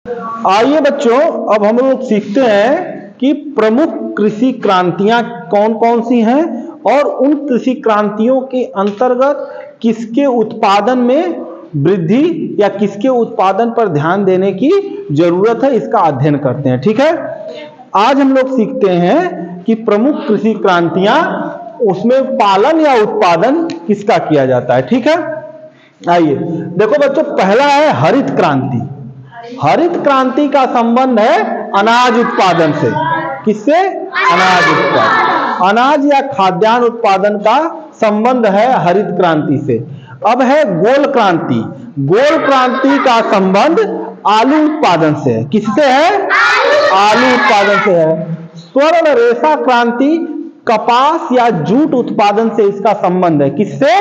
आइए बच्चों, अब हम लोग सीखते हैं कि प्रमुख कृषि क्रांतियां कौन कौन सी हैं और उन कृषि क्रांतियों के अंतर्गत किसके उत्पादन में वृद्धि या किसके उत्पादन पर ध्यान देने की जरूरत है, इसका अध्ययन करते हैं। ठीक है, आज हम लोग सीखते हैं कि प्रमुख कृषि क्रांतियां, उसमें पालन या उत्पादन किसका किया जाता है। ठीक है, आइए देखो बच्चों, पहला है हरित क्रांति। हरित क्रांति का संबंध है अनाज उत्पादन से। किससे? अनाज उत्पादन। अनाज या खाद्यान्न उत्पादन का संबंध है हरित क्रांति से। अब है गोल क्रांति। गोल क्रांति का संबंध आलू उत्पादन से है। किससे है? आलू उत्पादन से है। स्वर्ण रेशा क्रांति कपास या जूट उत्पादन से इसका संबंध है। किससे?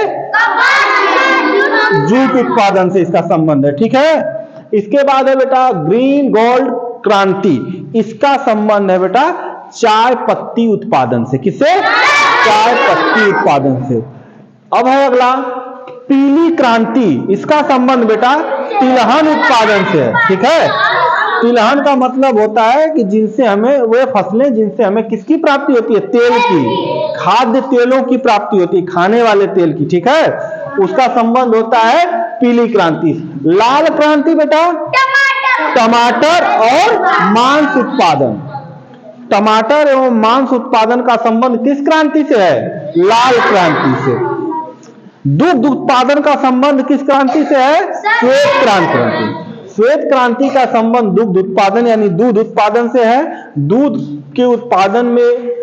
जूट उत्पादन से इसका संबंध है। ठीक है, इसके बाद है बेटा ग्रीन गोल्ड क्रांति। इसका संबंध है बेटा चाय पत्ती उत्पादन से। किससे? चाय पत्ती उत्पादन से। अब है अगला पीली क्रांति। इसका संबंध बेटा तिलहन उत्पादन से है। ठीक है, तिलहन का मतलब होता है कि जिनसे हमें, वे फसलें जिनसे हमें किसकी प्राप्ति होती है? तेल की, खाद्य तेलों की प्राप्ति होती है, खाने वाले तेल की। ठीक है, उसका संबंध होता है पीली क्रांति। लाल क्रांति बेटा टमाटर और मांस उत्पादन। टमाटर एवं मांस उत्पादन का संबंध किस क्रांति से है? लाल क्रांति से। दुग्ध उत्पादन का संबंध किस क्रांति से है? श्वेत क्रांति। श्वेत क्रांति का संबंध दुग्ध उत्पादन यानी दूध उत्पादन से है। दूध के उत्पादन में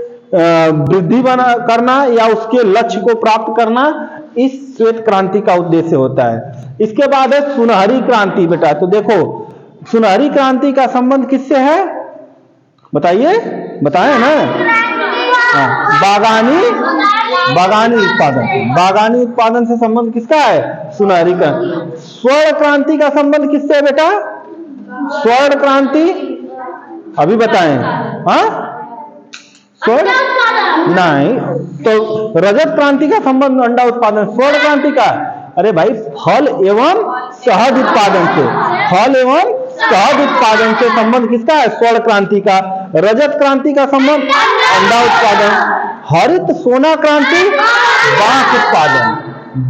वृद्धि करना या उसके लक्ष्य को प्राप्त करना इस श्वेत क्रांति का उद्देश्य होता है। इसके बाद है सुनहरी क्रांति बेटा। तो देखो, सुनहरी क्रांति का संबंध किससे है? बताइए, बताएं ना। बागानी उत्पादन। बागानी उत्पादन से संबंध किसका है? सुनहरी क्रांति। स्वर्ण क्रांति का संबंध किससे है बेटा? स्वर्ण क्रांति अभी बताएं। हाँ, स्वर्ण नहीं, तो रजत क्रांति का संबंध अंडा उत्पादन। स्वर्ण क्रांति का, अरे भाई, फल एवं शहद उत्पादन से। फल एवं शहद उत्पादन से संबंध किसका है? स्वर्ण क्रांति का। रजत क्रांति का संबंध अंडा उत्पादन। हरित सोना क्रांति बांस उत्पादन।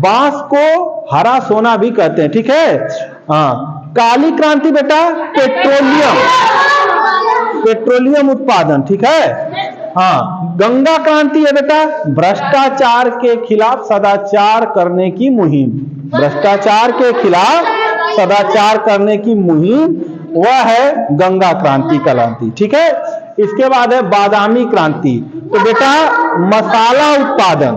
बांस को हरा सोना भी कहते हैं। ठीक है, हाँ। काली क्रांति बेटा पेट्रोलियम उत्पादन। ठीक है, हाँ। गंगा क्रांति है बेटा भ्रष्टाचार के खिलाफ सदाचार करने की मुहिम। भ्रष्टाचार के खिलाफ सदाचार करने की मुहिम, वह है गंगा क्रांति कहलाती। ठीक है, इसके बाद है बादामी क्रांति। तो बेटा मसाला उत्पादन।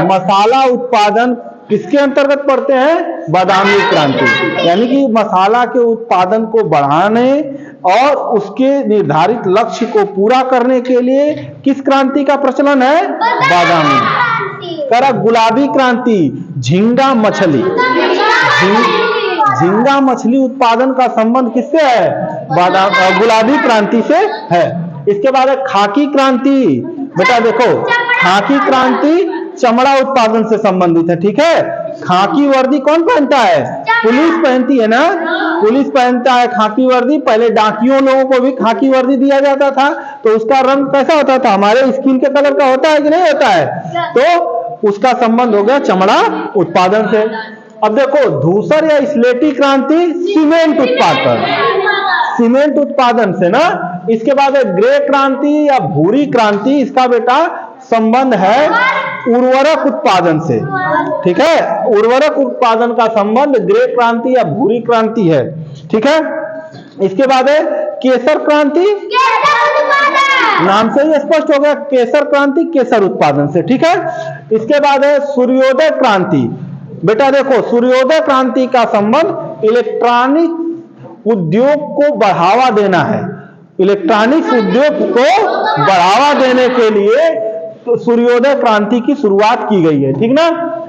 मसाला उत्पादन किसके अंतर्गत पड़ते हैं? बादामी क्रांति। यानी कि मसाला के उत्पादन को बढ़ाने और उसके निर्धारित लक्ष्य को पूरा करने के लिए किस क्रांति का प्रचलन है? बादामी। करा गुलाबी क्रांति, झींगा मछली। झींगा मछली उत्पादन का संबंध किससे है? गुलाबी क्रांति से है। इसके बाद है खाकी क्रांति। बेटा देखो, खाकी क्रांति चमड़ा उत्पादन से संबंधित है। ठीक है, खाकी वर्दी कौन पहनता है? पुलिस पहनती है ना। पुलिस पहनता है खाकी वर्दी। पहले डाकियों लोगों को भी खाकी वर्दी दिया जाता था, तो उसका रंग कैसा होता था? हमारे स्किन के कलर का होता है कि नहीं होता है? तो उसका संबंध हो गया चमड़ा उत्पादन से। अब देखो, धूसर या स्लेटी क्रांति सीमेंट उत्पादन। सीमेंट उत्पादन से ना। इसके बाद है ग्रे क्रांति या भूरी क्रांति। इसका बेटा संबंध है उर्वरक उत्पादन से। ठीक है, उर्वरक उत्पादन का संबंध ग्रे क्रांति या भूरी क्रांति है। ठीक है, इसके बाद है केसर क्रांति। नाम से ही स्पष्ट हो गया, केसर क्रांति केसर उत्पादन से। ठीक है, इसके बाद है सूर्योदय क्रांति। बेटा देखो, सूर्योदय क्रांति का संबंध इलेक्ट्रॉनिक उद्योग को बढ़ावा देना है। इलेक्ट्रॉनिक्स उद्योग को बढ़ावा देने के लिए तो सूर्योदय क्रांति की शुरुआत की गई है। ठीक ना।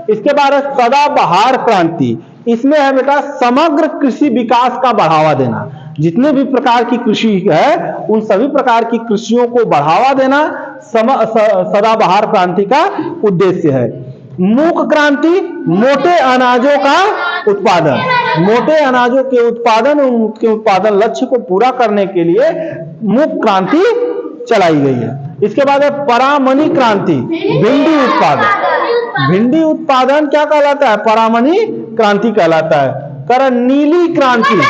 इसके बाद सदाबहार क्रांति। इसमें है बेटा समग्र कृषि विकास का बढ़ावा देना। जितने भी प्रकार की कृषि है, उन सभी प्रकार की कृषियों को बढ़ावा देना सदाबहार क्रांति का उद्देश्य है। मूक क्रांति मोटे अनाजों का उत्पादन, मोटे अनाजों के उत्पादन, उनके उत्पादन लक्ष्य को पूरा करने के लिए मूक क्रांति चलाई गई है। इसके बाद है परामनी क्रांति, भिंडी उत्पादन। भिंडी उत्पादन क्या कहलाता है? परामनी क्रांति कहलाता है। कारण नीली क्रांति,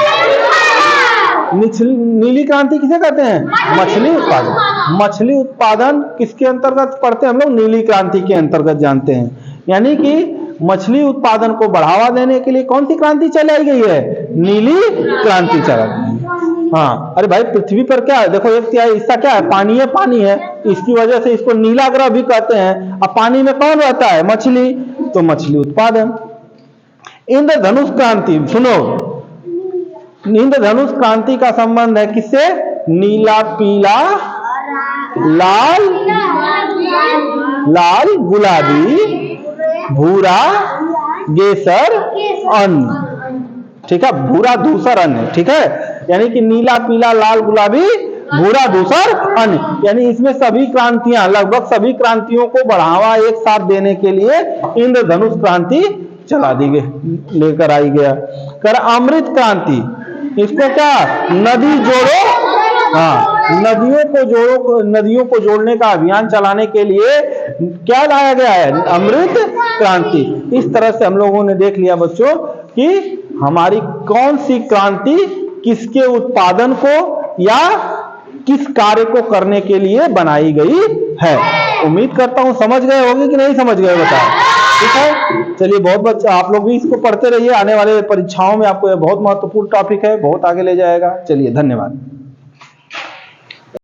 नीली क्रांति किसे कहते हैं? मछली उत्पादन। मछली उत्पादन किसके अंतर्गत पड़ते हैं हम लोग? नीली क्रांति के अंतर्गत जानते हैं। यानी कि मछली उत्पादन को बढ़ावा देने के लिए कौन सी क्रांति चलाई गई है? नीली क्रांति चलाई गई है। हाँ, अरे भाई पृथ्वी पर क्या है? देखो एक हिस्सा क्या है? पानी है, पानी है, इसकी वजह से इसको नीला ग्रह भी कहते हैं। अब पानी में कौन रहता है? मछली, तो मछली उत्पादन। इंद्रधनुष क्रांति, सुनो, इंद्रधनुष क्रांति का संबंध है किससे? नीला, पीला, लाल, लाल, गुलाबी, भूरा, गेसर, अन्न। ठीक है, भूरा, धूसर, अन्न। ठीक है, यानी कि नीला, पीला, लाल, गुलाबी, भूरा, धूसर, अन्न। यानी इसमें सभी क्रांतियां, लगभग सभी क्रांतियों को बढ़ावा एक साथ देने के लिए इंद्रधनुष क्रांति चला दी गई, लेकर आई गया। कर अमृत क्रांति, इसको क्या? नदी जोड़ो, हाँ, नदियों को जोड़ने का अभियान चलाने के लिए क्या लाया गया है? अमृत क्रांति। इस तरह से हम लोगों ने देख लिया बच्चों कि हमारी कौन सी क्रांति किसके उत्पादन को या किस कार्य को करने के लिए बनाई गई है। उम्मीद करता हूं समझ गए होंगे कि नहीं समझ गए, बताओ। ठीक है, चलिए, बहुत बच्चा आप लोग भी इसको पढ़ते रहिए। आने वाले परीक्षाओं में आपको यह बहुत महत्वपूर्ण टॉपिक है, बहुत आगे ले जाएगा। चलिए, धन्यवाद।